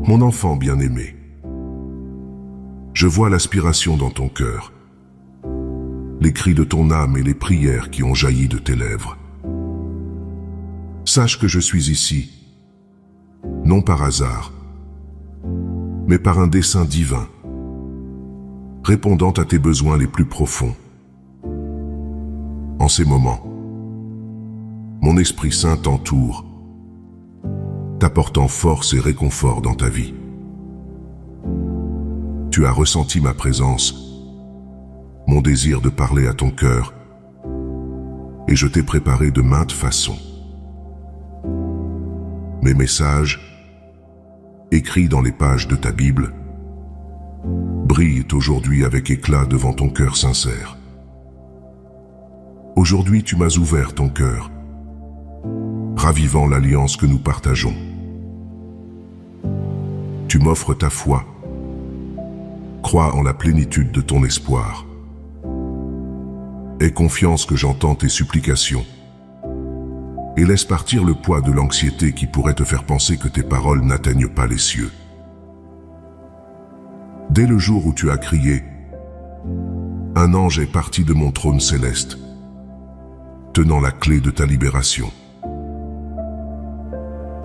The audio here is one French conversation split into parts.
Mon enfant bien-aimé, je vois l'aspiration dans ton cœur, les cris de ton âme et les prières qui ont jailli de tes lèvres. Sache que je suis ici, non par hasard, mais par un dessein divin, répondant à tes besoins les plus profonds. En ces moments, mon Esprit Saint t'entoure, t'apportant force et réconfort dans ta vie. Tu as ressenti ma présence, mon désir de parler à ton cœur, et je t'ai préparé de maintes façons. Mes messages, écrits dans les pages de ta Bible, brillent aujourd'hui avec éclat devant ton cœur sincère. Aujourd'hui, tu m'as ouvert ton cœur, ravivant l'alliance que nous partageons. Tu m'offres ta foi. Crois en la plénitude de ton espoir. Aie confiance que j'entends tes supplications et laisse partir le poids de l'anxiété qui pourrait te faire penser que tes paroles n'atteignent pas les cieux. Dès le jour où tu as crié, un ange est parti de mon trône céleste, tenant la clé de ta libération.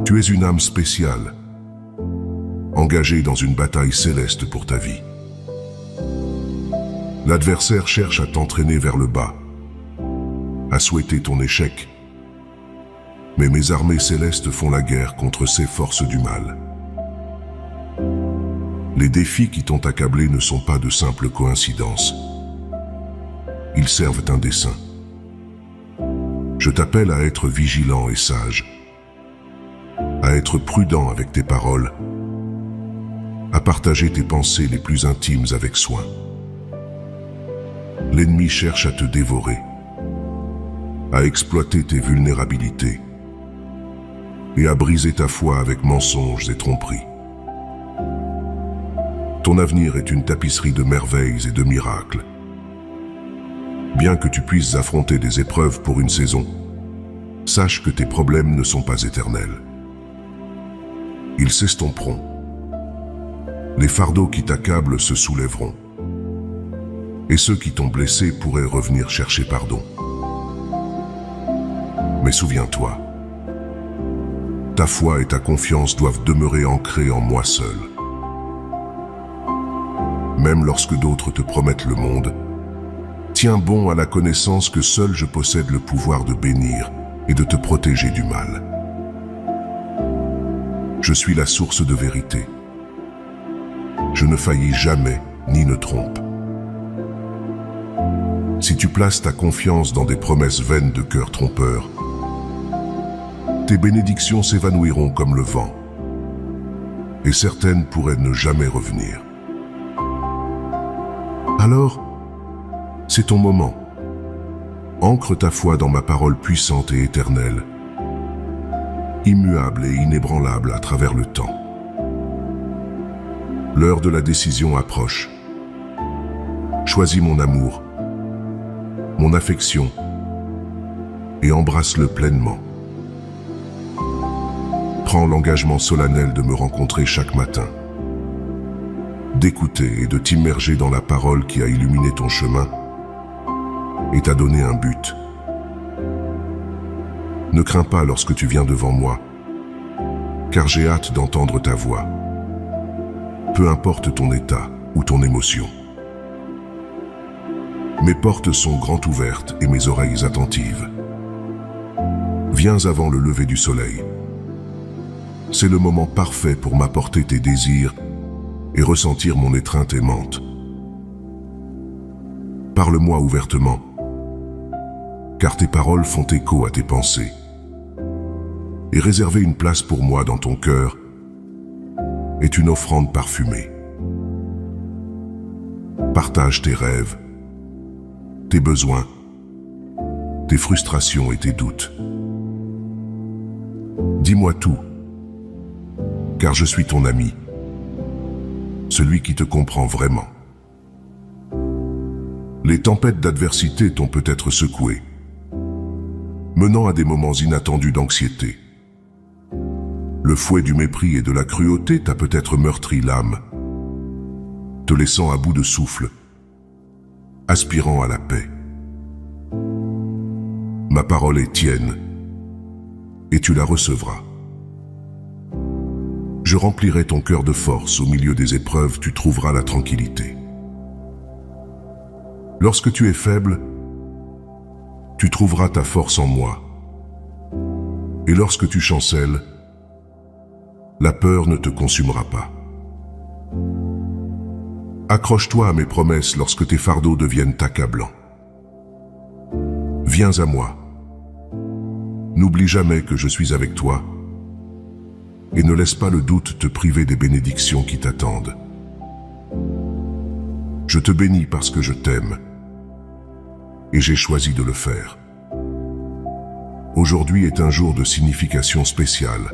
Tu es une âme spéciale, engagée dans une bataille céleste pour ta vie. L'adversaire cherche à t'entraîner vers le bas, à souhaiter ton échec. Mais mes armées célestes font la guerre contre ces forces du mal. Les défis qui t'ont accablé ne sont pas de simples coïncidences. Ils servent un dessein. Je t'appelle à être vigilant et sage, à être prudent avec tes paroles, à partager tes pensées les plus intimes avec soin. L'ennemi cherche à te dévorer, à exploiter tes vulnérabilités et à briser ta foi avec mensonges et tromperies. Ton avenir est une tapisserie de merveilles et de miracles. Bien que tu puisses affronter des épreuves pour une saison, sache que tes problèmes ne sont pas éternels. Ils s'estomperont. Les fardeaux qui t'accablent se soulèveront. Et ceux qui t'ont blessé pourraient revenir chercher pardon. Mais souviens-toi, ta foi et ta confiance doivent demeurer ancrées en moi seul. Même lorsque d'autres te promettent le monde, tiens bon à la connaissance que seul je possède le pouvoir de bénir et de te protéger du mal. Je suis la source de vérité. Je ne faillis jamais ni ne trompe. Si tu places ta confiance dans des promesses vaines de cœur trompeur, tes bénédictions s'évanouiront comme le vent, et certaines pourraient ne jamais revenir. Alors, c'est ton moment. Ancre ta foi dans ma parole puissante et éternelle, immuable et inébranlable à travers le temps. L'heure de la décision approche. Choisis mon amour, mon affection, et embrasse-le pleinement. Prends l'engagement solennel de me rencontrer chaque matin, d'écouter et de t'immerger dans la parole qui a illuminé ton chemin et t'a donné un but. Ne crains pas lorsque tu viens devant moi, car j'ai hâte d'entendre ta voix, peu importe ton état ou ton émotion. Mes portes sont grand ouvertes et mes oreilles attentives. Viens avant le lever du soleil. C'est le moment parfait pour m'apporter tes désirs et ressentir mon étreinte aimante. Parle-moi ouvertement, car tes paroles font écho à tes pensées. Et réserver une place pour moi dans ton cœur est une offrande parfumée. Partage tes rêves, tes besoins, tes frustrations et tes doutes. Dis-moi tout, car je suis ton ami, celui qui te comprend vraiment. Les tempêtes d'adversité t'ont peut-être secoué, menant à des moments inattendus d'anxiété. Le fouet du mépris et de la cruauté t'a peut-être meurtri l'âme, te laissant à bout de souffle, aspirant à la paix. Ma parole est tienne, et tu la recevras. Je remplirai ton cœur de force, au milieu des épreuves, tu trouveras la tranquillité. Lorsque tu es faible, tu trouveras ta force en moi. Et lorsque tu chancelles, la peur ne te consumera pas. Accroche-toi à mes promesses lorsque tes fardeaux deviennent accablants. Viens à moi. N'oublie jamais que je suis avec toi et ne laisse pas le doute te priver des bénédictions qui t'attendent. Je te bénis parce que je t'aime et j'ai choisi de le faire. Aujourd'hui est un jour de signification spéciale,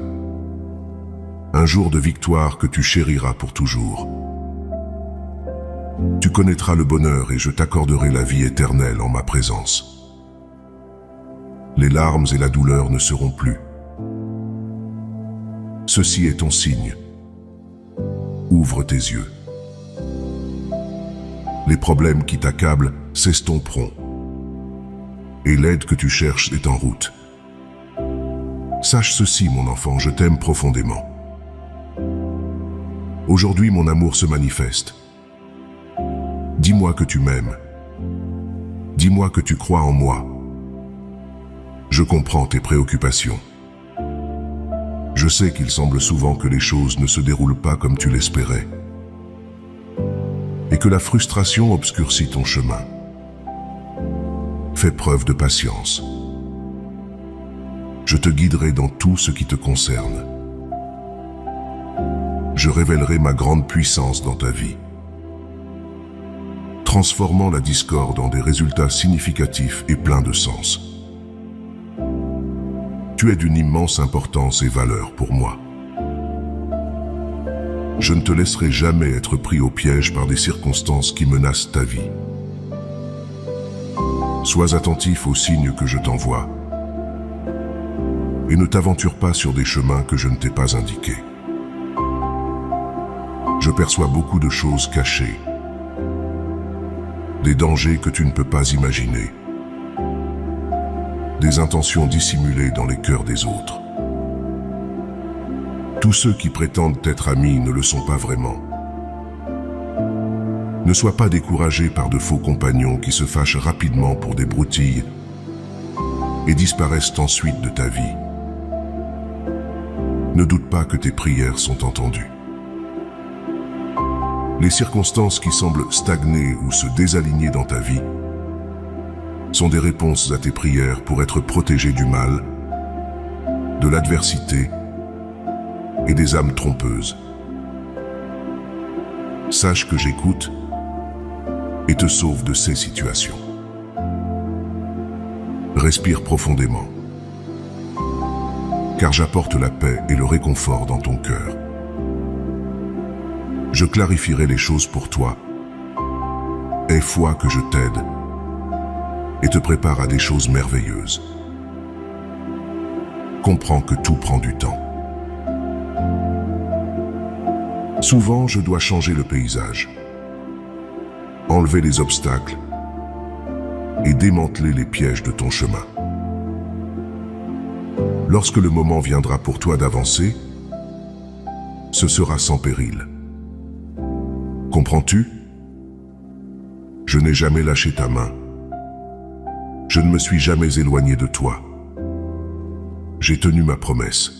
un jour de victoire que tu chériras pour toujours. Tu connaîtras le bonheur et je t'accorderai la vie éternelle en ma présence. Les larmes et la douleur ne seront plus. Ceci est ton signe. Ouvre tes yeux. Les problèmes qui t'accablent s'estomperont et l'aide que tu cherches est en route. Sache ceci, mon enfant, je t'aime profondément. Aujourd'hui, mon amour se manifeste. Dis-moi que tu m'aimes. Dis-moi que tu crois en moi. Je comprends tes préoccupations. Je sais qu'il semble souvent que les choses ne se déroulent pas comme tu l'espérais et que la frustration obscurcit ton chemin. Fais preuve de patience. Je te guiderai dans tout ce qui te concerne. Je révélerai ma grande puissance dans ta vie, transformant la discorde en des résultats significatifs et pleins de sens. Tu es d'une immense importance et valeur pour moi. Je ne te laisserai jamais être pris au piège par des circonstances qui menacent ta vie. Sois attentif aux signes que je t'envoie et ne t'aventure pas sur des chemins que je ne t'ai pas indiqués. Je perçois beaucoup de choses cachées, des dangers que tu ne peux pas imaginer, des intentions dissimulées dans les cœurs des autres. Tous ceux qui prétendent être amis ne le sont pas vraiment. Ne sois pas découragé par de faux compagnons qui se fâchent rapidement pour des broutilles et disparaissent ensuite de ta vie. Ne doute pas que tes prières sont entendues. Les circonstances qui semblent stagner ou se désaligner dans ta vie sont des réponses à tes prières pour être protégé du mal, de l'adversité et des âmes trompeuses. Sache que j'écoute et te sauve de ces situations. Respire profondément, car j'apporte la paix et le réconfort dans ton cœur. Je clarifierai les choses pour toi. Aie foi que je t'aide et te prépare à des choses merveilleuses. Comprends que tout prend du temps. Souvent, je dois changer le paysage, enlever les obstacles et démanteler les pièges de ton chemin. Lorsque le moment viendra pour toi d'avancer, ce sera sans péril. Comprends-tu? Je n'ai jamais lâché ta main. Je ne me suis jamais éloigné de toi. J'ai tenu ma promesse.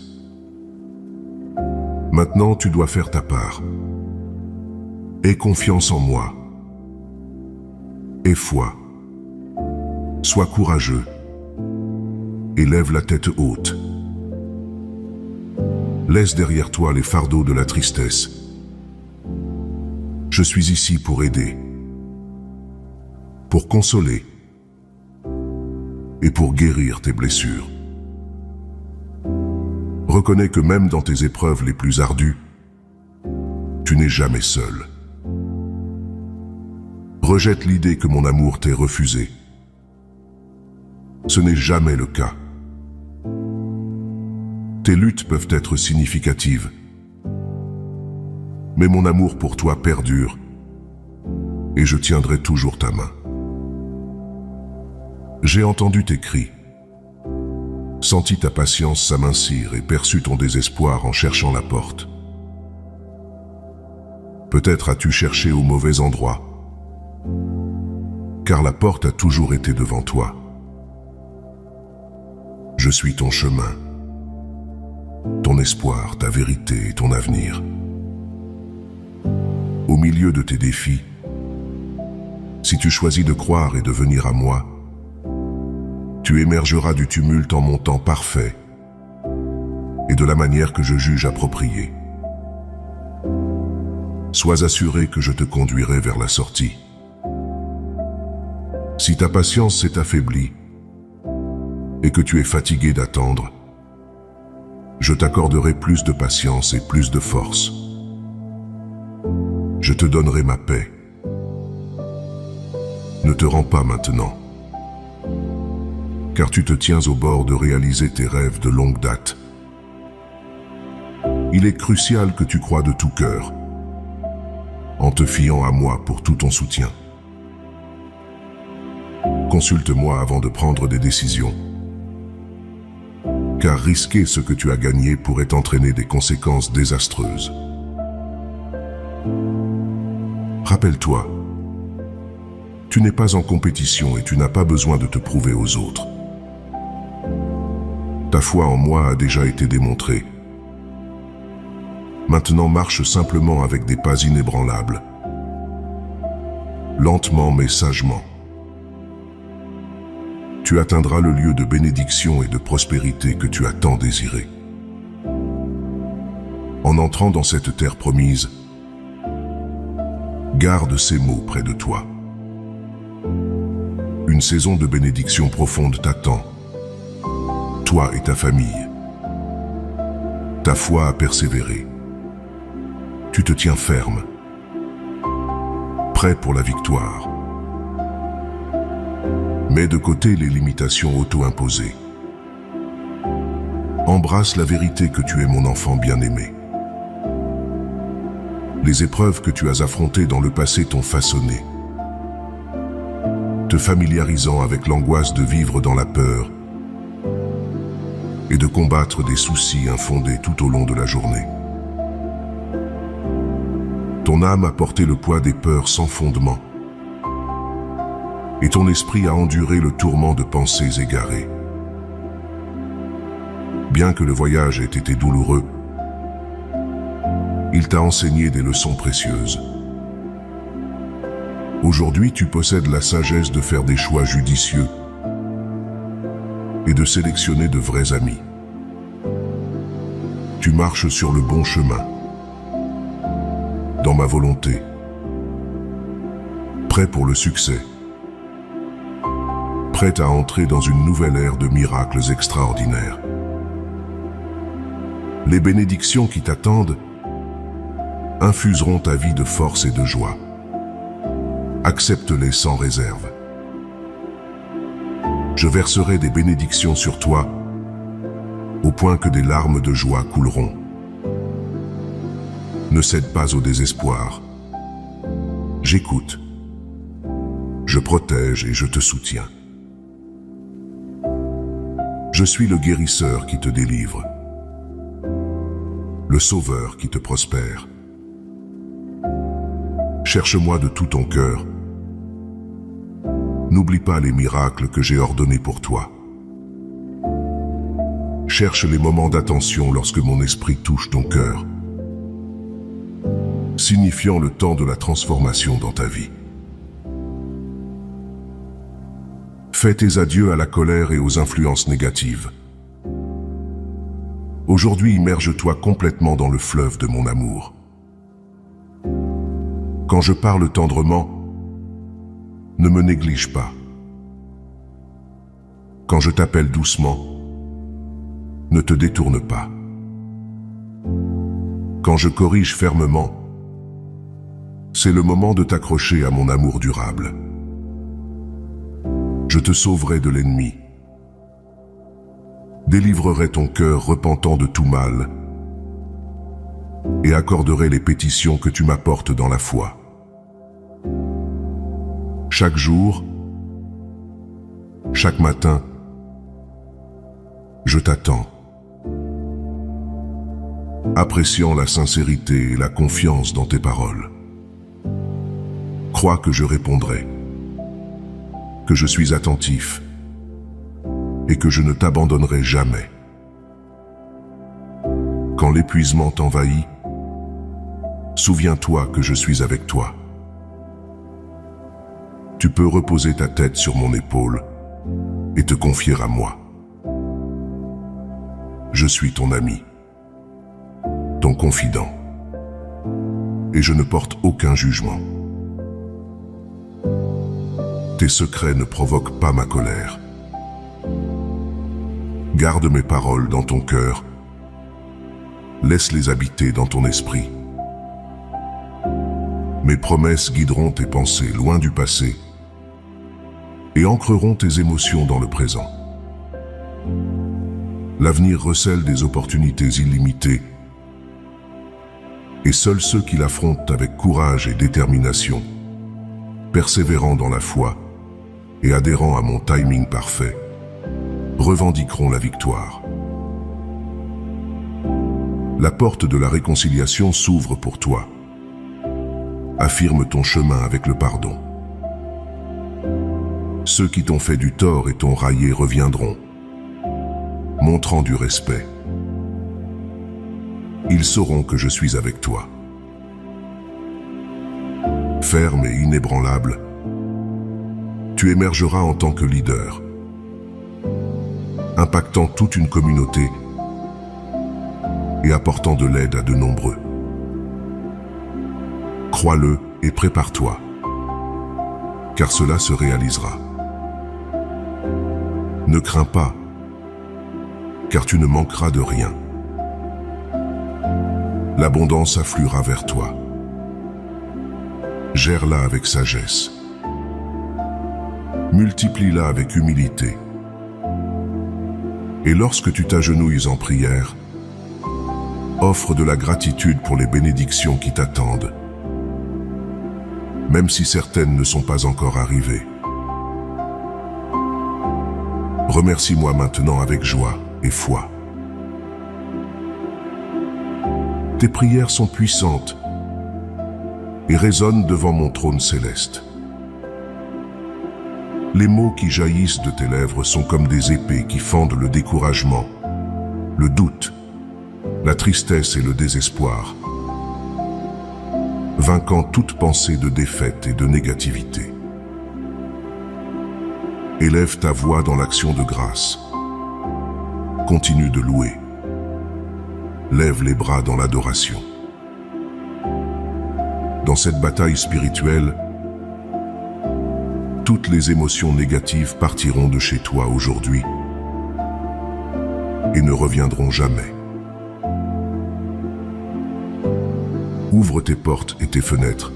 Maintenant, tu dois faire ta part. Aie confiance en moi. Aie foi. Sois courageux. Et lève la tête haute. Laisse derrière toi les fardeaux de la tristesse. Je suis ici pour aider, pour consoler et pour guérir tes blessures. Reconnais que même dans tes épreuves les plus ardues, tu n'es jamais seul. Rejette l'idée que mon amour t'ait refusé. Ce n'est jamais le cas. Tes luttes peuvent être significatives, mais mon amour pour toi perdure et je tiendrai toujours ta main. J'ai entendu tes cris, senti ta patience s'amincir et perçu ton désespoir en cherchant la porte. Peut-être as-tu cherché au mauvais endroit, car la porte a toujours été devant toi. Je suis ton chemin, ton espoir, ta vérité et ton avenir. Au milieu de tes défis, si tu choisis de croire et de venir à moi, tu émergeras du tumulte en mon temps parfait et de la manière que je juge appropriée. Sois assuré que je te conduirai vers la sortie. Si ta patience s'est affaiblie et que tu es fatigué d'attendre, je t'accorderai plus de patience et plus de force. Je te donnerai ma paix. Ne te rends pas maintenant, car tu te tiens au bord de réaliser tes rêves de longue date. Il est crucial que tu crois de tout cœur, en te fiant à moi pour tout ton soutien. Consulte-moi avant de prendre des décisions, car risquer ce que tu as gagné pourrait entraîner des conséquences désastreuses. Rappelle-toi, tu n'es pas en compétition et tu n'as pas besoin de te prouver aux autres. Ta foi en moi a déjà été démontrée. Maintenant marche simplement avec des pas inébranlables, lentement mais sagement. Tu atteindras le lieu de bénédiction et de prospérité que tu as tant désiré. En entrant dans cette terre promise, garde ces mots près de toi. Une saison de bénédiction profonde t'attend, toi et ta famille. Ta foi a persévéré. Tu te tiens ferme, prêt pour la victoire. Mets de côté les limitations auto-imposées. Embrasse la vérité que tu es mon enfant bien-aimé. Les épreuves que tu as affrontées dans le passé t'ont façonné, te familiarisant avec l'angoisse de vivre dans la peur et de combattre des soucis infondés tout au long de la journée. Ton âme a porté le poids des peurs sans fondement et ton esprit a enduré le tourment de pensées égarées. Bien que le voyage ait été douloureux, il t'a enseigné des leçons précieuses. Aujourd'hui, tu possèdes la sagesse de faire des choix judicieux et de sélectionner de vrais amis. Tu marches sur le bon chemin, dans ma volonté, prêt pour le succès, prêt à entrer dans une nouvelle ère de miracles extraordinaires. Les bénédictions qui t'attendent infuseront ta vie de force et de joie. Accepte-les sans réserve. Je verserai des bénédictions sur toi, au point que des larmes de joie couleront. Ne cède pas au désespoir. J'écoute, je protège et je te soutiens. Je suis le guérisseur qui te délivre, le sauveur qui te prospère. Cherche-moi de tout ton cœur. N'oublie pas les miracles que j'ai ordonnés pour toi. Cherche les moments d'attention lorsque mon esprit touche ton cœur, signifiant le temps de la transformation dans ta vie. Fais tes adieux à la colère et aux influences négatives. Aujourd'hui, immerge-toi complètement dans le fleuve de mon amour. Quand je parle tendrement, ne me néglige pas. Quand je t'appelle doucement, ne te détourne pas. Quand je corrige fermement, c'est le moment de t'accrocher à mon amour durable. Je te sauverai de l'ennemi, délivrerai ton cœur repentant de tout mal et accorderai les pétitions que tu m'apportes dans la foi. Chaque jour, chaque matin, je t'attends, appréciant la sincérité et la confiance dans tes paroles. Crois que je répondrai, que je suis attentif et que je ne t'abandonnerai jamais. Quand l'épuisement t'envahit, souviens-toi que je suis avec toi. Tu peux reposer ta tête sur mon épaule et te confier à moi. Je suis ton ami, ton confident, et je ne porte aucun jugement. Tes secrets ne provoquent pas ma colère. Garde mes paroles dans ton cœur. Laisse-les habiter dans ton esprit. Mes promesses guideront tes pensées loin du passé et ancreront tes émotions dans le présent. L'avenir recèle des opportunités illimitées et seuls ceux qui l'affrontent avec courage et détermination, persévérant dans la foi et adhérant à mon timing parfait, revendiqueront la victoire. La porte de la réconciliation s'ouvre pour toi. Affirme ton chemin avec le pardon. Ceux qui t'ont fait du tort et t'ont raillé reviendront, montrant du respect. Ils sauront que je suis avec toi. Ferme et inébranlable, tu émergeras en tant que leader, impactant toute une communauté et apportant de l'aide à de nombreux. Crois-le et prépare-toi, car cela se réalisera. Ne crains pas, car tu ne manqueras de rien. L'abondance affluera vers toi. Gère-la avec sagesse. Multiplie-la avec humilité. Et lorsque tu t'agenouilles en prière, offre de la gratitude pour les bénédictions qui t'attendent, même si certaines ne sont pas encore arrivées. Remercie-moi maintenant avec joie et foi. Tes prières sont puissantes et résonnent devant mon trône céleste. Les mots qui jaillissent de tes lèvres sont comme des épées qui fendent le découragement, le doute, la tristesse et le désespoir, vainquant toute pensée de défaite et de négativité. Élève ta voix dans l'action de grâce. Continue de louer. Lève les bras dans l'adoration. Dans cette bataille spirituelle, toutes les émotions négatives partiront de chez toi aujourd'hui et ne reviendront jamais. Ouvre tes portes et tes fenêtres.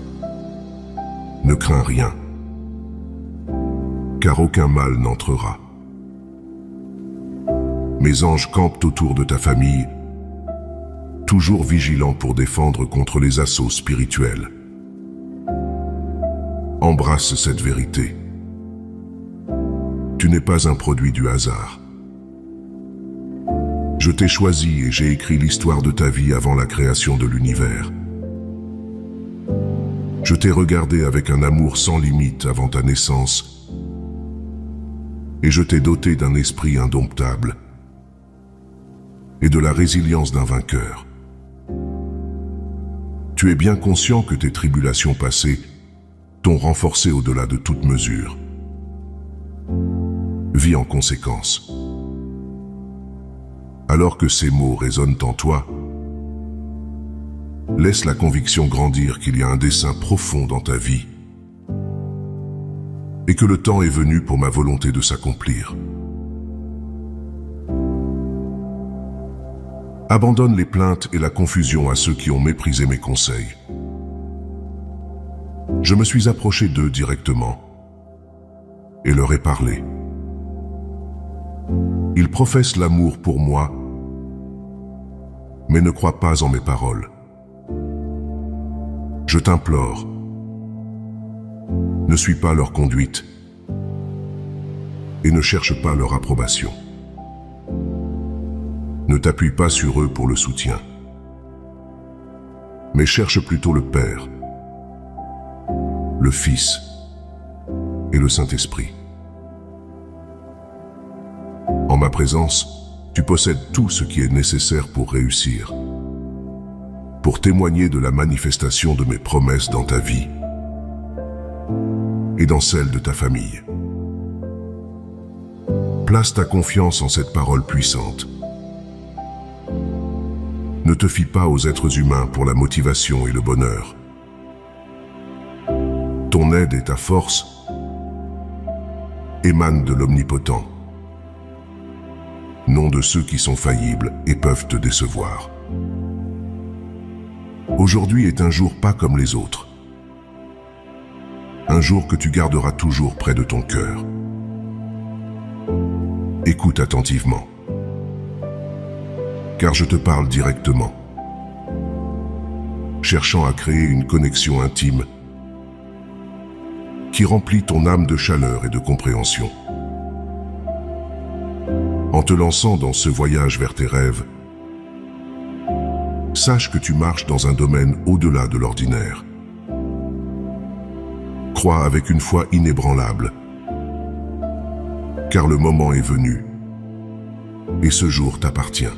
Ne crains rien, car aucun mal n'entrera. Mes anges campent autour de ta famille, toujours vigilants pour défendre contre les assauts spirituels. Embrasse cette vérité. Tu n'es pas un produit du hasard. Je t'ai choisi et j'ai écrit l'histoire de ta vie avant la création de l'univers. Je t'ai regardé avec un amour sans limite avant ta naissance et je t'ai doté d'un esprit indomptable et de la résilience d'un vainqueur. Tu es bien conscient que tes tribulations passées t'ont renforcé au-delà de toute mesure. Vis en conséquence. Alors que ces mots résonnent en toi, laisse la conviction grandir qu'il y a un dessein profond dans ta vie et que le temps est venu pour ma volonté de s'accomplir. Abandonne les plaintes et la confusion à ceux qui ont méprisé mes conseils. Je me suis approché d'eux directement et leur ai parlé. Ils professent l'amour pour moi, mais ne croient pas en mes paroles. Je t'implore, ne suis pas leur conduite et ne cherche pas leur approbation. Ne t'appuie pas sur eux pour le soutien, mais cherche plutôt le Père, le Fils et le Saint-Esprit. En ma présence, tu possèdes tout ce qui est nécessaire pour réussir, pour témoigner de la manifestation de mes promesses dans ta vie et dans celle de ta famille. Place ta confiance en cette parole puissante. Ne te fie pas aux êtres humains pour la motivation et le bonheur. Ton aide et ta force émanent de l'Omnipotent, non de ceux qui sont faillibles et peuvent te décevoir. Aujourd'hui est un jour pas comme les autres. Un jour que tu garderas toujours près de ton cœur. Écoute attentivement, car je te parle directement, cherchant à créer une connexion intime qui remplit ton âme de chaleur et de compréhension. En te lançant dans ce voyage vers tes rêves, sache que tu marches dans un domaine au-delà de l'ordinaire. Crois avec une foi inébranlable, car le moment est venu, et ce jour t'appartient.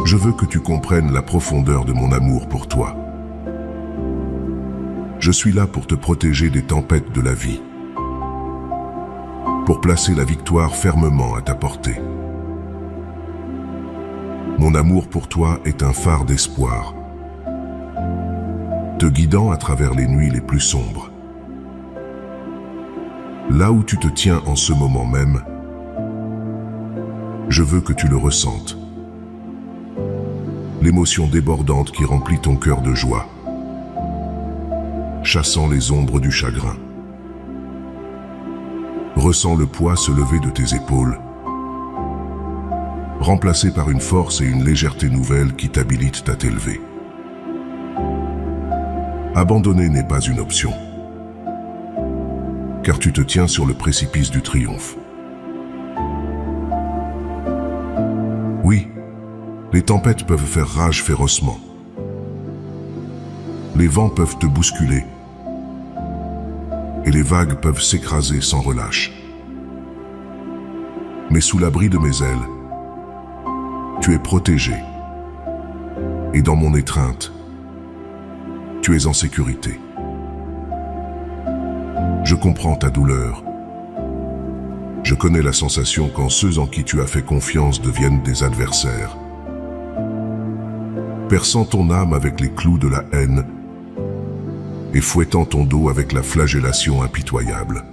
Je veux que tu comprennes la profondeur de mon amour pour toi. Je suis là pour te protéger des tempêtes de la vie, pour placer la victoire fermement à ta portée. Mon amour pour toi est un phare d'espoir, te guidant à travers les nuits les plus sombres. Là où tu te tiens en ce moment même, je veux que tu le ressentes. L'émotion débordante qui remplit ton cœur de joie, chassant les ombres du chagrin. Ressens le poids se lever de tes épaules, remplacé par une force et une légèreté nouvelle qui t'habilitent à t'élever. Abandonner n'est pas une option, car tu te tiens sur le précipice du triomphe. Oui, les tempêtes peuvent faire rage férocement. Les vents peuvent te bousculer et les vagues peuvent s'écraser sans relâche. Mais sous l'abri de mes ailes, tu es protégé et dans mon étreinte, tu es en sécurité. Je comprends ta douleur. Je connais la sensation quand ceux en qui tu as fait confiance deviennent des adversaires, perçant ton âme avec les clous de la haine et fouettant ton dos avec la flagellation impitoyable.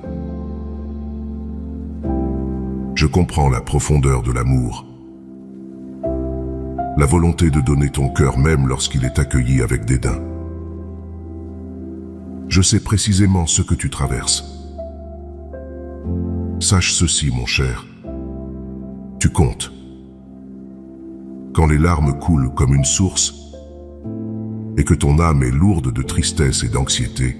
Je comprends la profondeur de l'amour, la volonté de donner ton cœur même lorsqu'il est accueilli avec dédain. Je sais précisément ce que tu traverses. Sache ceci, mon cher, tu comptes. Quand les larmes coulent comme une source et que ton âme est lourde de tristesse et d'anxiété,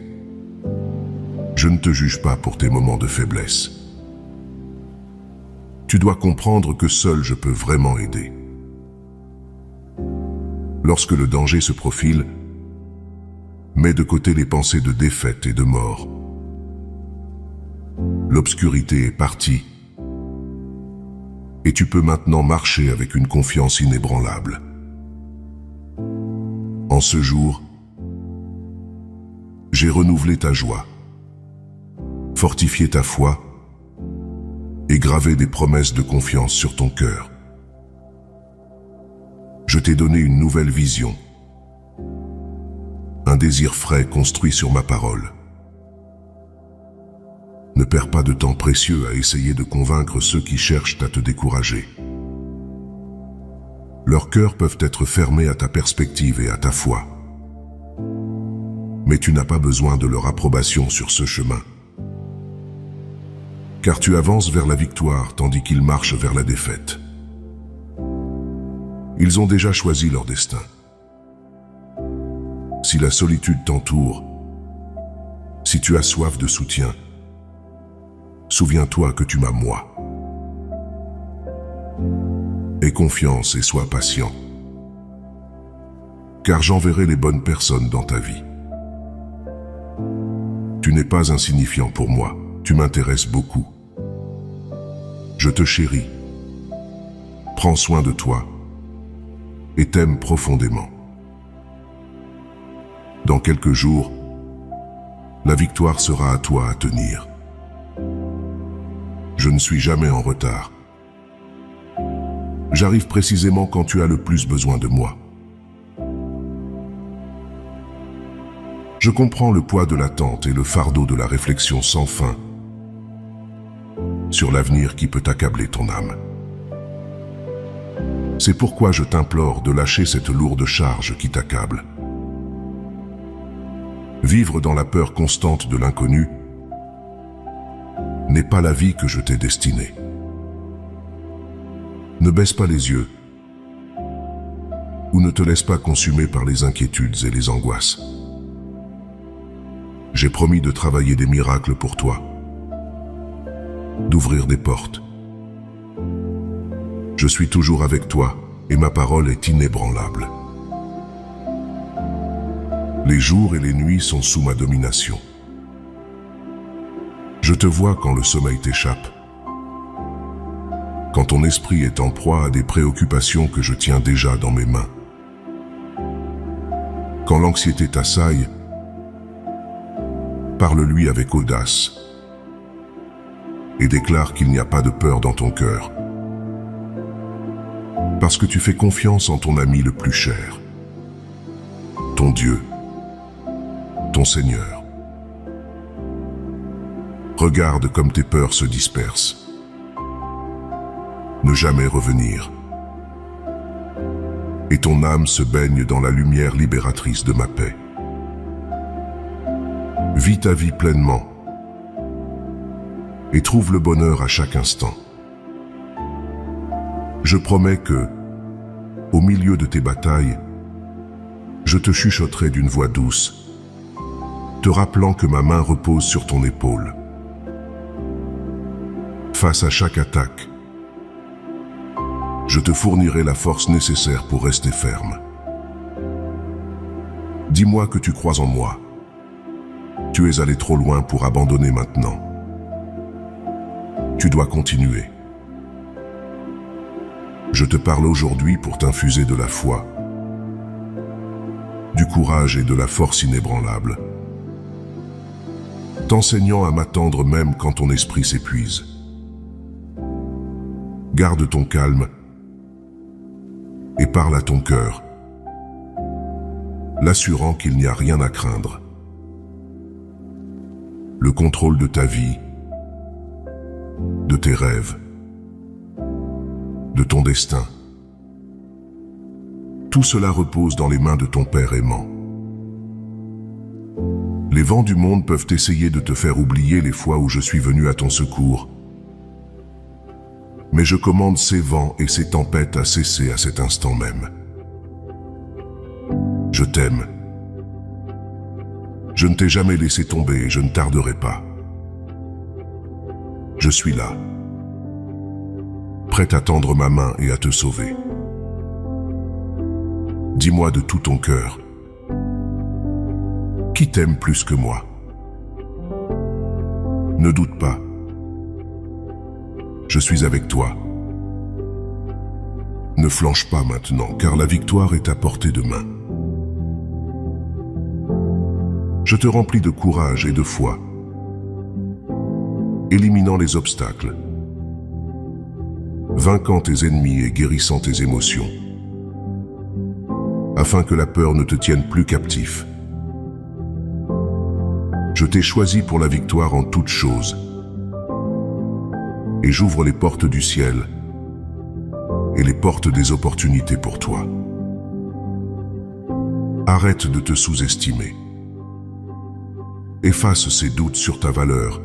je ne te juge pas pour tes moments de faiblesse. Tu dois comprendre que seul je peux vraiment aider. Lorsque le danger se profile, mets de côté les pensées de défaite et de mort. L'obscurité est partie et tu peux maintenant marcher avec une confiance inébranlable. En ce jour, j'ai renouvelé ta joie, fortifié ta foi et gravé des promesses de confiance sur ton cœur. Je t'ai donné une nouvelle vision, un désir frais construit sur ma parole. Ne perds pas de temps précieux à essayer de convaincre ceux qui cherchent à te décourager. Leurs cœurs peuvent être fermés à ta perspective et à ta foi. Mais tu n'as pas besoin de leur approbation sur ce chemin. car tu avances vers la victoire tandis qu'ils marchent vers la défaite. Ils ont déjà choisi leur destin. Si la solitude t'entoure, si tu as soif de soutien, souviens-toi que tu m'as moi. Aie confiance et sois patient, car j'enverrai les bonnes personnes dans ta vie. Tu n'es pas insignifiant pour moi, tu m'intéresses beaucoup. Je te chéris, prends soin de toi et t'aime profondément. Dans quelques jours, la victoire sera à toi à tenir. Je ne suis jamais en retard. J'arrive précisément quand tu as le plus besoin de moi. Je comprends le poids de l'attente et le fardeau de la réflexion sans fin sur l'avenir qui peut accabler ton âme. C'est pourquoi je t'implore de lâcher cette lourde charge qui t'accable. Vivre dans la peur constante de l'inconnu n'est pas la vie que je t'ai destinée. Ne baisse pas les yeux ou ne te laisse pas consumer par les inquiétudes et les angoisses. J'ai promis de travailler des miracles pour toi, d'ouvrir des portes. Je suis toujours avec toi et ma parole est inébranlable. Les jours et les nuits sont sous ma domination. Je te vois quand le sommeil t'échappe, quand ton esprit est en proie à des préoccupations que je tiens déjà dans mes mains. Quand l'anxiété t'assaille, parle-lui avec audace et déclare qu'il n'y a pas de peur dans ton cœur, parce que tu fais confiance en ton ami le plus cher, ton Dieu, ton Seigneur. Regarde comme tes peurs se dispersent. Ne jamais revenir. Et ton âme se baigne dans la lumière libératrice de ma paix. Vis ta vie pleinement et trouve le bonheur à chaque instant. Je promets que, au milieu de tes batailles, je te chuchoterai d'une voix douce, te rappelant que ma main repose sur ton épaule. Face à chaque attaque, je te fournirai la force nécessaire pour rester ferme. Dis-moi que tu crois en moi. Tu es allé trop loin pour abandonner maintenant. Tu dois continuer. Je te parle aujourd'hui pour t'infuser de la foi, du courage et de la force inébranlable, t'enseignant à m'attendre même quand ton esprit s'épuise. Garde ton calme et parle à ton cœur, l'assurant qu'il n'y a rien à craindre. Le contrôle de ta vie, de tes rêves, de ton destin, tout cela repose dans les mains de ton Père aimant. Les vents du monde peuvent essayer de te faire oublier les fois où je suis venu à ton secours, mais je commande ces vents et ces tempêtes à cesser à cet instant même. Je t'aime. Je ne t'ai jamais laissé tomber et je ne tarderai pas. Je suis là, prêt à tendre ma main et à te sauver. Dis-moi de tout ton cœur, qui t'aime plus que moi? Ne doute pas. Je suis avec toi. Ne flanche pas maintenant, car la victoire est à portée de main. Je te remplis de courage et de foi, éliminant les obstacles, vainquant tes ennemis et guérissant tes émotions, afin que la peur ne te tienne plus captif. Je t'ai choisi pour la victoire en toutes choses, et j'ouvre les portes du ciel et les portes des opportunités pour toi. Arrête de te sous-estimer. Efface ces doutes sur ta valeur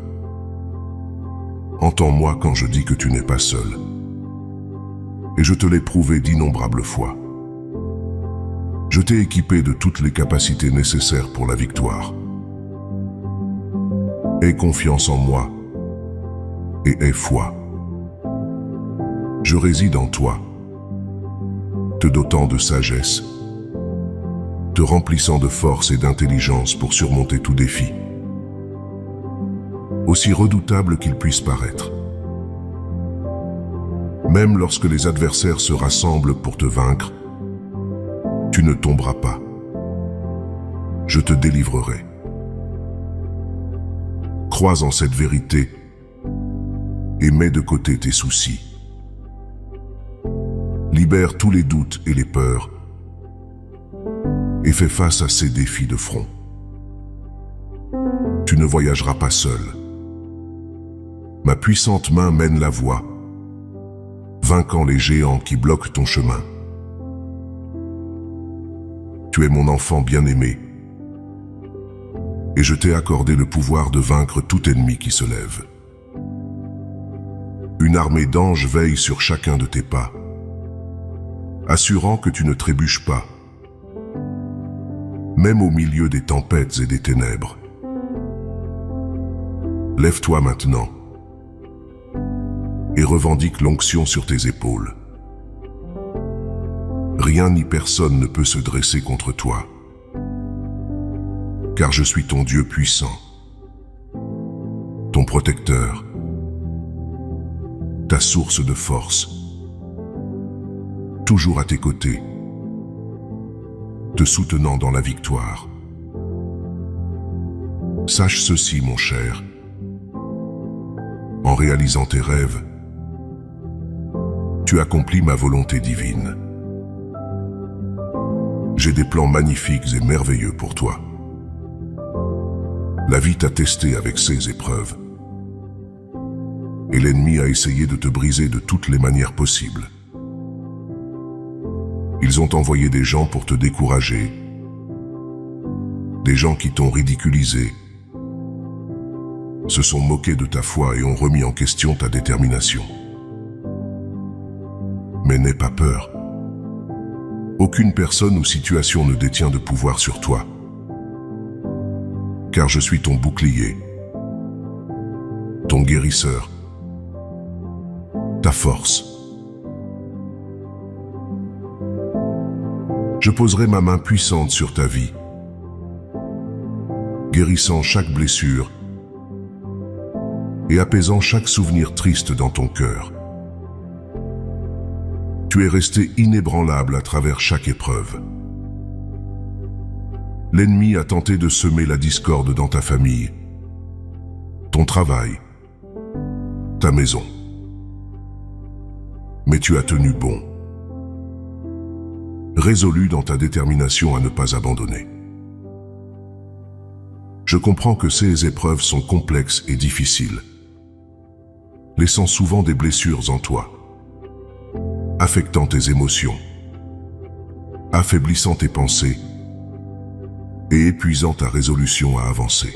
Entends-moi quand je dis que tu n'es pas seul. Et je te l'ai prouvé d'innombrables fois. Je t'ai équipé de toutes les capacités nécessaires pour la victoire. Aie confiance en moi et aie foi. Je réside en toi, te dotant de sagesse, te remplissant de force et d'intelligence pour surmonter tout défi, aussi redoutable qu'il puisse paraître. Même lorsque les adversaires se rassemblent pour te vaincre, tu ne tomberas pas. Je te délivrerai. Crois en cette vérité et mets de côté tes soucis. Libère tous les doutes et les peurs et fais face à ces défis de front. Tu ne voyageras pas seul. Ma puissante main mène la voie, vainquant les géants qui bloquent ton chemin. Tu es mon enfant bien-aimé, et je t'ai accordé le pouvoir de vaincre tout ennemi qui se lève. Une armée d'anges veille sur chacun de tes pas, assurant que tu ne trébuches pas, même au milieu des tempêtes et des ténèbres. Lève-toi maintenant et revendique l'onction sur tes épaules. Rien ni personne ne peut se dresser contre toi, car je suis ton Dieu puissant, ton protecteur, ta source de force, toujours à tes côtés, te soutenant dans la victoire. Sache ceci, mon cher, en réalisant tes rêves, tu accomplis ma volonté divine. J'ai des plans magnifiques et merveilleux pour toi. La vie t'a testé avec ses épreuves, et l'ennemi a essayé de te briser de toutes les manières possibles. Ils ont envoyé des gens pour te décourager, des gens qui t'ont ridiculisé, se sont moqués de ta foi et ont remis en question ta détermination. Mais n'aie pas peur. Aucune personne ou situation ne détient de pouvoir sur toi, car je suis ton bouclier, ton guérisseur, ta force. Je poserai ma main puissante sur ta vie, guérissant chaque blessure et apaisant chaque souvenir triste dans ton cœur. Tu es resté inébranlable à travers chaque épreuve. L'ennemi a tenté de semer la discorde dans ta famille, ton travail, ta maison. Mais tu as tenu bon, résolu dans ta détermination à ne pas abandonner. Je comprends que ces épreuves sont complexes et difficiles, laissant souvent des blessures en toi, affectant tes émotions, affaiblissant tes pensées et épuisant ta résolution à avancer.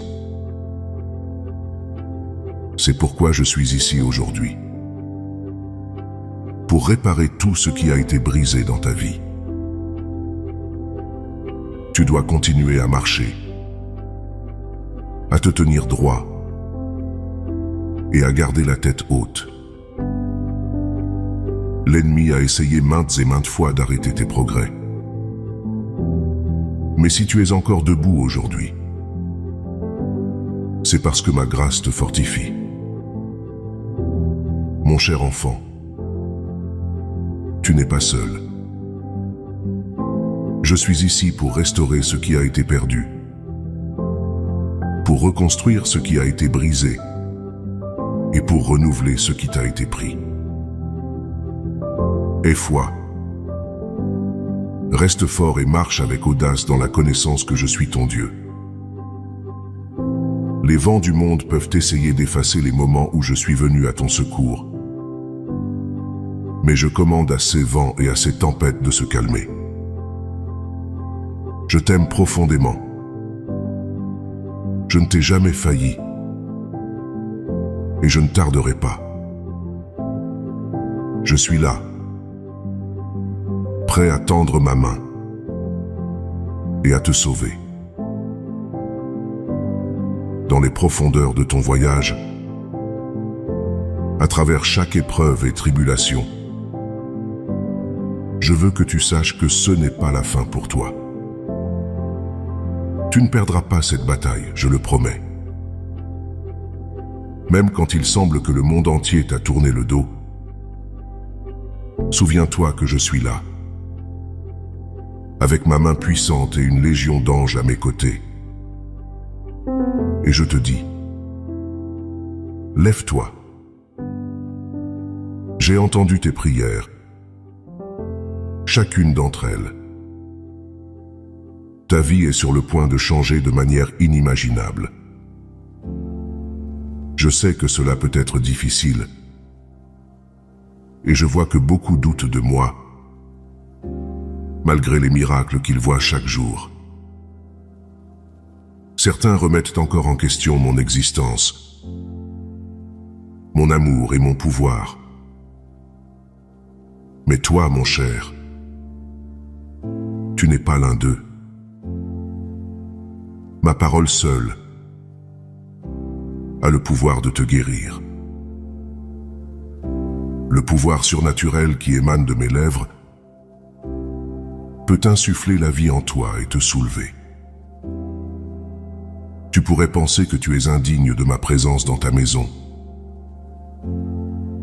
C'est pourquoi je suis ici aujourd'hui, pour réparer tout ce qui a été brisé dans ta vie. Tu dois continuer à marcher, à te tenir droit et à garder la tête haute. L'ennemi a essayé maintes et maintes fois d'arrêter tes progrès. Mais si tu es encore debout aujourd'hui, c'est parce que ma grâce te fortifie. Mon cher enfant, tu n'es pas seul. Je suis ici pour restaurer ce qui a été perdu, pour reconstruire ce qui a été brisé et pour renouveler ce qui t'a été pris. Aie foi. Reste fort et marche avec audace dans la connaissance que je suis ton Dieu. Les vents du monde peuvent essayer d'effacer les moments où je suis venu à ton secours. Mais je commande à ces vents et à ces tempêtes de se calmer. Je t'aime profondément. Je ne t'ai jamais failli. Et je ne tarderai pas. Je suis là, prêt à tendre ma main et à te sauver. Dans les profondeurs de ton voyage, à travers chaque épreuve et tribulation, je veux que tu saches que ce n'est pas la fin pour toi. Tu ne perdras pas cette bataille, je le promets. Même quand il semble que le monde entier t'a tourné le dos, souviens-toi que je suis là, avec ma main puissante et une légion d'anges à mes côtés. Et je te dis, lève-toi. J'ai entendu tes prières, chacune d'entre elles. Ta vie est sur le point de changer de manière inimaginable. Je sais que cela peut être difficile, et je vois que beaucoup doutent de moi, malgré les miracles qu'ils voient chaque jour. Certains remettent encore en question mon existence, mon amour et mon pouvoir. Mais toi, mon cher, tu n'es pas l'un d'eux. Ma parole seule a le pouvoir de te guérir. Le pouvoir surnaturel qui émane de mes lèvres peut insuffler la vie en toi et te soulever. Tu pourrais penser que tu es indigne de ma présence dans ta maison,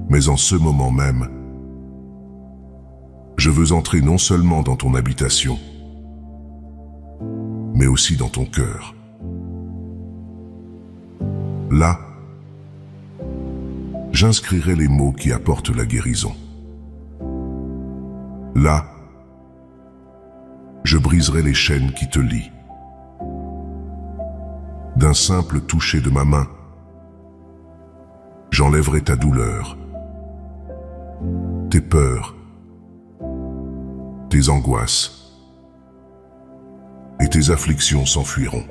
mais en ce moment même, je veux entrer non seulement dans ton habitation, mais aussi dans ton cœur. Là, j'inscrirai les mots qui apportent la guérison. Là, je briserai les chaînes qui te lient. D'un simple toucher de ma main, j'enlèverai ta douleur, tes peurs, tes angoisses, et tes afflictions s'enfuiront.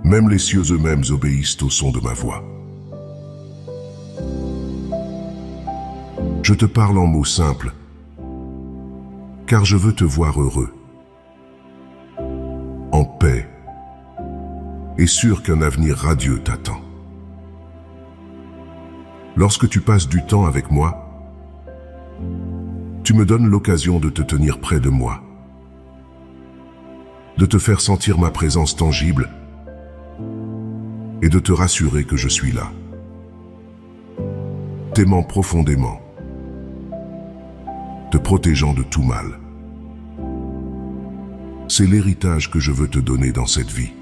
Même les cieux eux-mêmes obéissent au son de ma voix. Je te parle en mots simples, car je veux te voir heureux, en paix, et sûr qu'un avenir radieux t'attend. Lorsque tu passes du temps avec moi, tu me donnes l'occasion de te tenir près de moi, de te faire sentir ma présence tangible et de te rassurer que je suis là, t'aimant profondément, te protégeant de tout mal. C'est l'héritage que je veux te donner dans cette vie.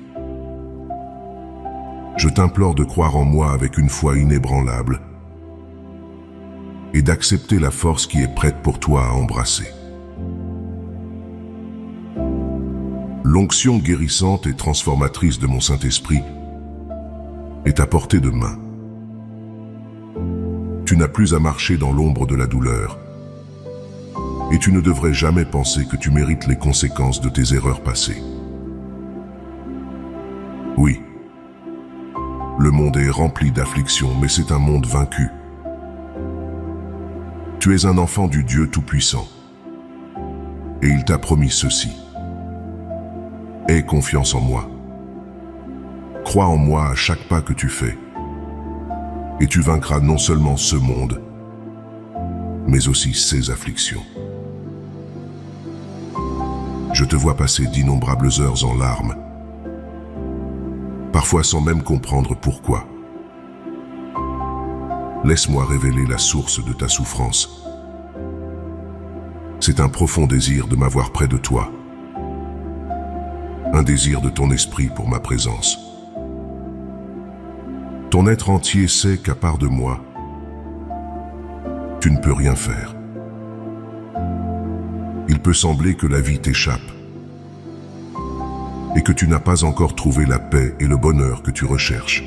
Je t'implore de croire en moi avec une foi inébranlable et d'accepter la force qui est prête pour toi à embrasser. L'onction guérissante et transformatrice de mon Saint-Esprit est à portée de main. Tu n'as plus à marcher dans l'ombre de la douleur, et tu ne devrais jamais penser que tu mérites les conséquences de tes erreurs passées. Oui, le monde est rempli d'afflictions, mais c'est un monde vaincu. Tu es un enfant du Dieu Tout-Puissant, et il t'a promis ceci. Aie confiance en moi. Crois en moi à chaque pas que tu fais, et tu vaincras non seulement ce monde, mais aussi ses afflictions. Je te vois passer d'innombrables heures en larmes, parfois sans même comprendre pourquoi. Laisse-moi révéler la source de ta souffrance. C'est un profond désir de m'avoir près de toi, un désir de ton esprit pour ma présence. Ton être entier sait qu'à part de moi, tu ne peux rien faire. Il peut sembler que la vie t'échappe et que tu n'as pas encore trouvé la paix et le bonheur que tu recherches.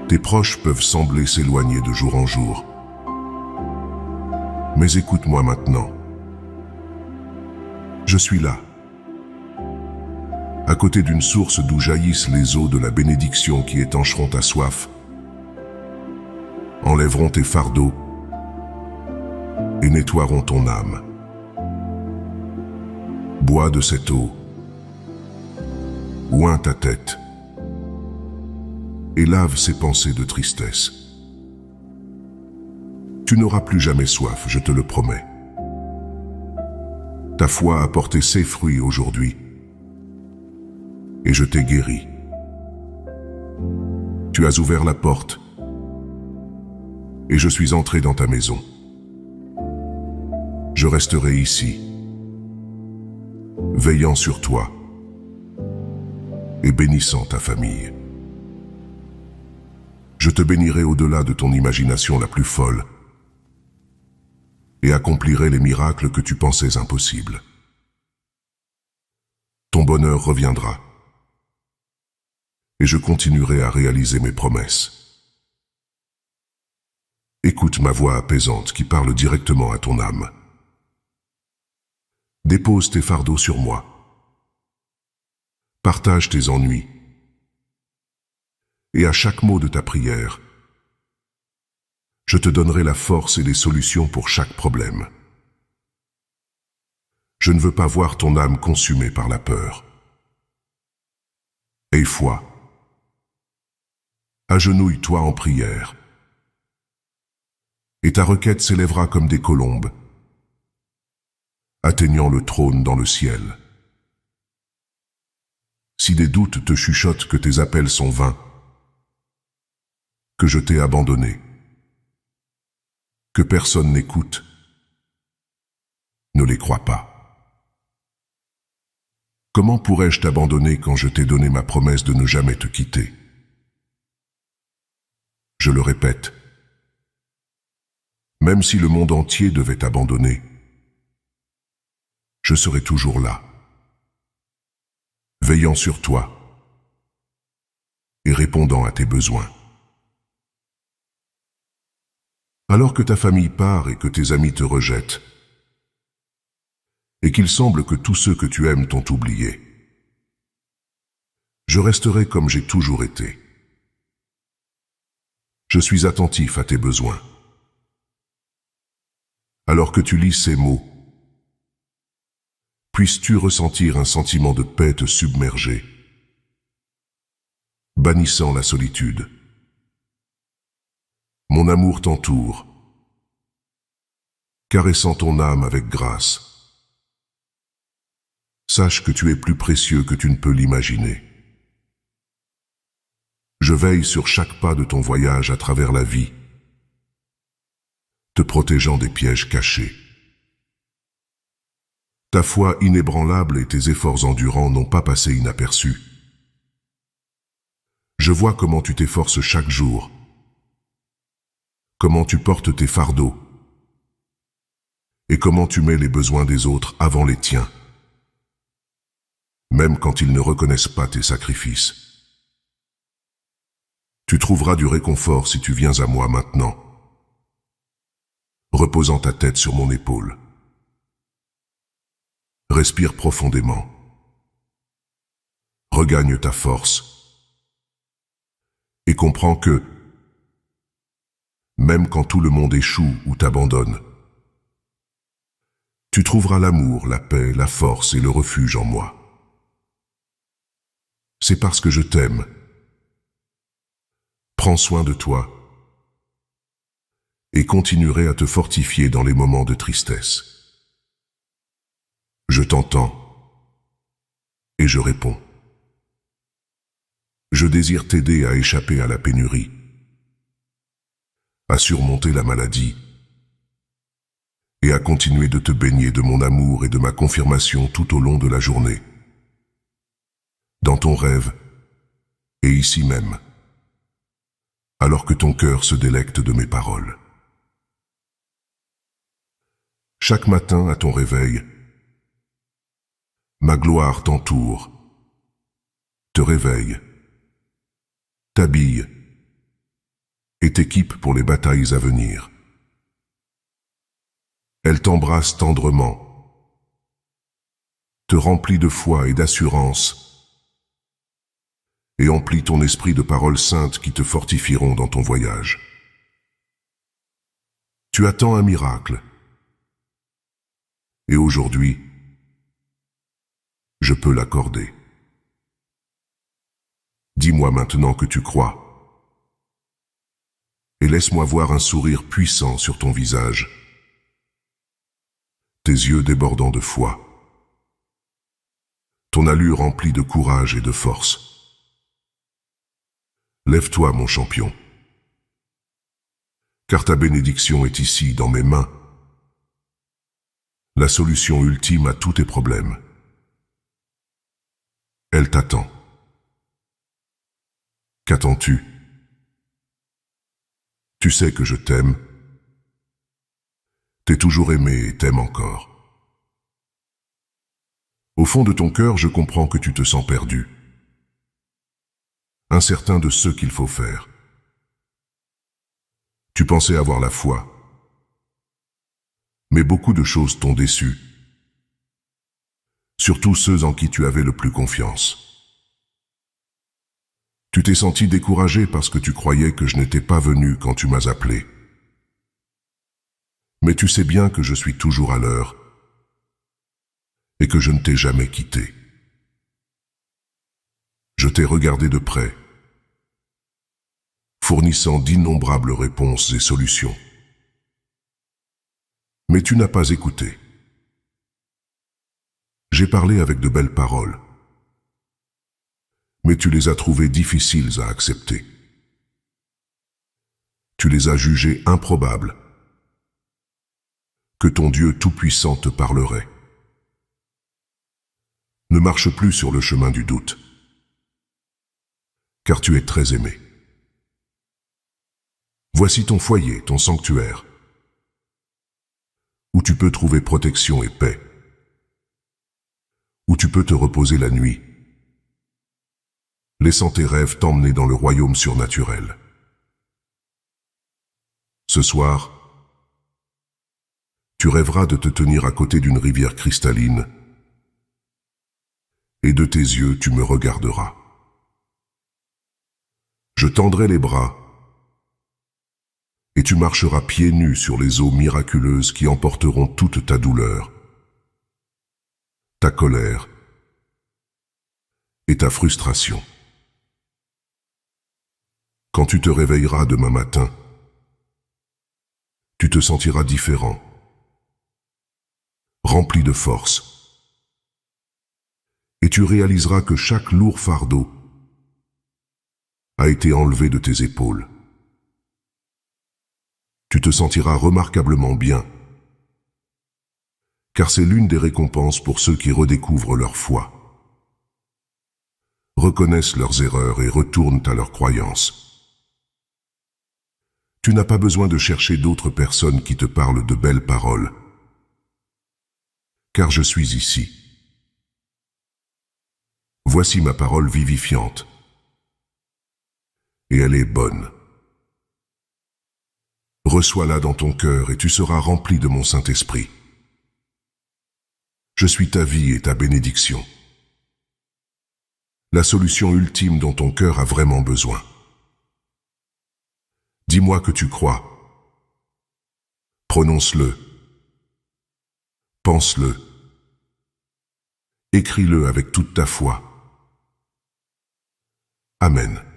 Tes proches peuvent sembler s'éloigner de jour en jour. Mais écoute-moi maintenant. Je suis là, à côté d'une source d'où jaillissent les eaux de la bénédiction qui étancheront ta soif, enlèveront tes fardeaux et nettoieront ton âme. Bois de cette eau, oins ta tête et lave ces pensées de tristesse. Tu n'auras plus jamais soif, je te le promets. Ta foi a porté ses fruits aujourd'hui et je t'ai guéri. Tu as ouvert la porte et je suis entré dans ta maison. Je resterai ici, veillant sur toi et bénissant ta famille. Je te bénirai au-delà de ton imagination la plus folle et accomplirai les miracles que tu pensais impossibles. Ton bonheur reviendra et je continuerai à réaliser mes promesses. Écoute ma voix apaisante qui parle directement à ton âme. Dépose tes fardeaux sur moi. Partage tes ennuis. Et à chaque mot de ta prière, je te donnerai la force et les solutions pour chaque problème. Je ne veux pas voir ton âme consumée par la peur. Aie foi. Agenouille-toi en prière. Et ta requête s'élèvera comme des colombes, atteignant le trône dans le ciel. Si des doutes te chuchotent que tes appels sont vains, que je t'ai abandonné, que personne n'écoute, ne les crois pas. Comment pourrais-je t'abandonner quand je t'ai donné ma promesse de ne jamais te quitter? Je le répète, même si le monde entier devait t'abandonner, je serai toujours là, veillant sur toi et répondant à tes besoins. Alors que ta famille part et que tes amis te rejettent, et qu'il semble que tous ceux que tu aimes t'ont oublié, je resterai comme j'ai toujours été. Je suis attentif à tes besoins. Alors que tu lis ces mots, puisses-tu ressentir un sentiment de paix te submerger, bannissant la solitude. Mon amour t'entoure, caressant ton âme avec grâce. Sache que tu es plus précieux que tu ne peux l'imaginer. Je veille sur chaque pas de ton voyage à travers la vie, te protégeant des pièges cachés. Ta foi inébranlable et tes efforts endurants n'ont pas passé inaperçus. Je vois comment tu t'efforces chaque jour, comment tu portes tes fardeaux, et comment tu mets les besoins des autres avant les tiens, même quand ils ne reconnaissent pas tes sacrifices. Tu trouveras du réconfort si tu viens à moi maintenant, reposant ta tête sur mon épaule. Respire profondément. Regagne ta force. Et comprends que, même quand tout le monde échoue ou t'abandonne, tu trouveras l'amour, la paix, la force et le refuge en moi. C'est parce que je t'aime. Prends soin de toi et continuerai à te fortifier dans les moments de tristesse. Je t'entends et je réponds. Je désire t'aider à échapper à la pénurie, à surmonter la maladie et à continuer de te baigner de mon amour et de ma confirmation tout au long de la journée, dans ton rêve et ici même, alors que ton cœur se délecte de mes paroles. Chaque matin à ton réveil, ma gloire t'entoure, te réveille, t'habille et t'équipe pour les batailles à venir. Elle t'embrasse tendrement, te remplit de foi et d'assurance et emplis ton esprit de paroles saintes qui te fortifieront dans ton voyage. Tu attends un miracle. Et aujourd'hui, je peux l'accorder. Dis-moi maintenant que tu crois. Et laisse-moi voir un sourire puissant sur ton visage. Tes yeux débordant de foi. Ton allure remplie de courage et de force. Lève-toi, mon champion. Car ta bénédiction est ici, dans mes mains. La solution ultime à tous tes problèmes. Elle t'attend. Qu'attends-tu? Tu sais que je t'aime. T'es toujours aimé et t'aimes encore. Au fond de ton cœur, je comprends que tu te sens perdu. Incertain de ce qu'il faut faire. Tu pensais avoir la foi. Mais beaucoup de choses t'ont déçu. Surtout ceux en qui tu avais le plus confiance. Tu t'es senti découragé parce que tu croyais que je n'étais pas venu quand tu m'as appelé. Mais tu sais bien que je suis toujours à l'heure et que je ne t'ai jamais quitté. Je t'ai regardé de près, fournissant d'innombrables réponses et solutions. Mais tu n'as pas écouté. J'ai parlé avec de belles paroles, mais tu les as trouvées difficiles à accepter. Tu les as jugées improbables que ton Dieu tout-puissant te parlerait. Ne marche plus sur le chemin du doute, car tu es très aimé. Voici ton foyer, ton sanctuaire, où tu peux trouver protection et paix, où tu peux te reposer la nuit, laissant tes rêves t'emmener dans le royaume surnaturel. Ce soir, tu rêveras de te tenir à côté d'une rivière cristalline, et de tes yeux tu me regarderas. Je tendrai les bras, et tu marcheras pieds nus sur les eaux miraculeuses qui emporteront toute ta douleur, ta colère et ta frustration. Quand tu te réveilleras demain matin, tu te sentiras différent, rempli de force, et tu réaliseras que chaque lourd fardeau a été enlevé de tes épaules. Tu te sentiras remarquablement bien, car c'est l'une des récompenses pour ceux qui redécouvrent leur foi, reconnaissent leurs erreurs et retournent à leurs croyances. Tu n'as pas besoin de chercher d'autres personnes qui te parlent de belles paroles, car je suis ici. Voici ma parole vivifiante, et elle est bonne. Reçois-la dans ton cœur et tu seras rempli de mon Saint-Esprit. Je suis ta vie et ta bénédiction, la solution ultime dont ton cœur a vraiment besoin. Dis-moi que tu crois. Prononce-le. Pense-le. Écris-le avec toute ta foi. Amen.